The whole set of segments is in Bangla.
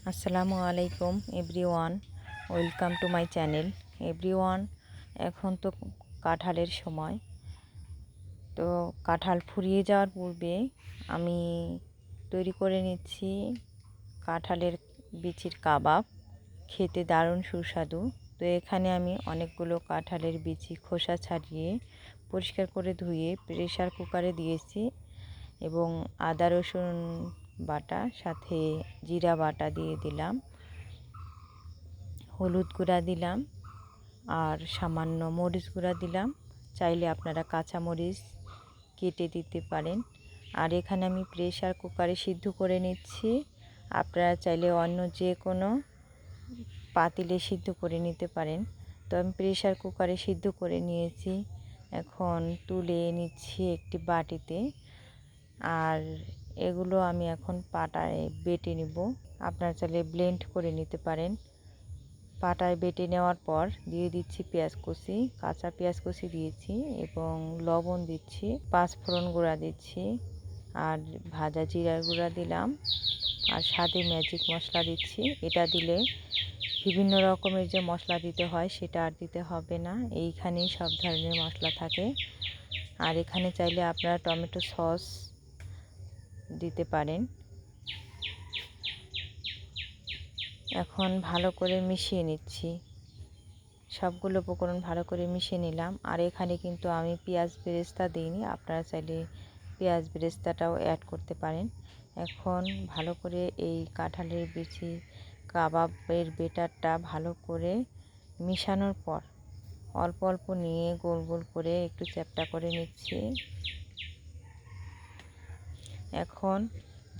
আসসালামু আলাইকুম everyone, welcome to my channel everyone. এখন তো কাঁঠালের সময়, তো কাঁঠাল ফুরিয়ে যাওয়ার পূর্বে আমি তৈরি করে নিচ্ছি কাঁঠালের বিচির কাবাব। খেতে দারুণ সুস্বাদু। তো এখানে আমি অনেকগুলো কাঁঠালের বিচি খোসা ছাড়িয়ে পরিষ্কার করে ধুয়ে প্রেসার কুকারে দিয়েছি এবং আদা রসুন বাটা সাথে জিরা বাটা দিয়ে দিলাম, হলুদ গুঁড়া দিলাম আর সামান্য মরিচ গুঁড়া দিলাম। চাইলে আপনারা কাঁচা মরিচ কেটে দিতে পারেন। আর এখানে আমি প্রেসার কুকারে সিদ্ধ করে নিচ্ছি। আপনারা চাইলে অন্য যে কোনো পাতিলে সিদ্ধ করে নিতে পারেন। তো আমি প্রেসার কুকারে সিদ্ধ করে নিয়েছি। এখন তুলে নিচ্ছি একটি বাটিতে। আর এগুলো আমি এখন পাটায় বেটে নিব। আপনারা চাইলে ব্লেন্ড করে নিতে পারেন। পাটায় বেটে নেওয়ার পর দিয়ে দিচ্ছি পেঁয়াজ কুচি, কাঁচা পেঁয়াজ কুচি দিয়েছি এবং লবণ দিচ্ছি, পাঁচফোড়ন গুঁড়া দিচ্ছি আর ভাজা জিরার গুঁড়া দিলাম আর স্বাদে ম্যাজিক মশলা দিচ্ছি। এটা দিলে বিভিন্ন রকমের যে মশলা দিতে হয় সেটা আর দিতে হবে না, এইখানেই সব ধরনের মশলা থাকে। আর এখানে চাইলে আপনারা টমেটো সস দিতে পারেন। এখন ভালো করে মিশিয়ে নিচ্ছি, সবগুলো উপকরণ ভালো করে মিশিয়ে নিলাম। আর এখানে কিন্তু আমি পেঁয়াজ বেরেস্তা দিইনি, আপনারা চাইলে পেঁয়াজ বেরেস্তাটাও অ্যাড করতে পারেন। এখন ভালো করে এই কাঁঠালের বিচি কাবাবের বেটারটা ভালো করে মিশানোর পর অল্প অল্প নিয়ে গোল গোল করে একটু চ্যাপ্টা করে নিচ্ছি। এখন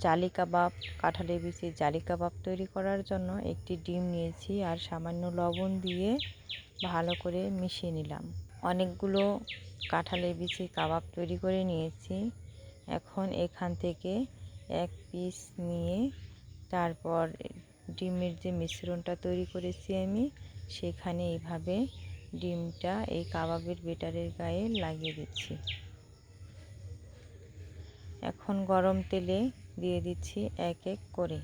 জালি কাবাব, কাঁঠালের বিচির জালি কাবাব তৈরি করার জন্য একটি ডিম নিয়েছি আর সামান্য লবণ দিয়ে ভালো করে মিশিয়ে নিলাম। অনেকগুলো কাঁঠালের বিচির কাবাব তৈরি করে নিয়েছি। এখন এখান থেকে এক পিস নিয়ে তারপর ডিমের যে মিশ্রণটা তৈরি করেছি আমি সেখানে এইভাবে ডিমটা এই কাবাবের বেটারের গায়ে লাগিয়ে দিচ্ছি। এখন গরম তেলে দিয়ে দিচ্ছি এক এক করে।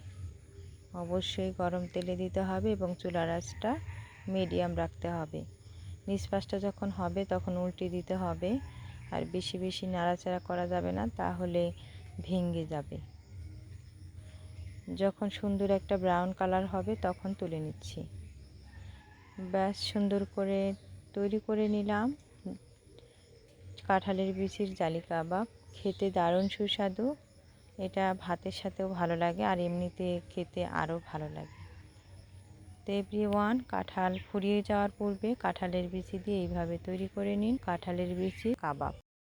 অবশ্যই গরম তেলে দিতে হবে এবং চুলার আঁচটা মিডিয়াম রাখতে হবে। নিচ পাশটা যখন হবে তখন উল্টে দিতে হবে, আর বেশি বেশি নাড়াচাড়া করা যাবে না, তাহলে ভেঙে যাবে। যখন সুন্দর একটা ব্রাউন কালার হবে তখন তুলে নিচ্ছি। ব্যাস সুন্দর করে তৈরি করে নিলাম কাঁঠালের বিচির জালি কাবাব। খেতে দারুণ সুস্বাদু। এটা ভাতের সাথেও ভালো লাগে আর এমনিতে খেতে আরও ভালো লাগে। তো এভরিওয়ান, কাঁঠাল ফুরিয়ে যাওয়ার পূর্বে কাঁঠালের বিচি দিয়ে এইভাবে তৈরি করে নিন কাঁঠালের বিচি কাবাব।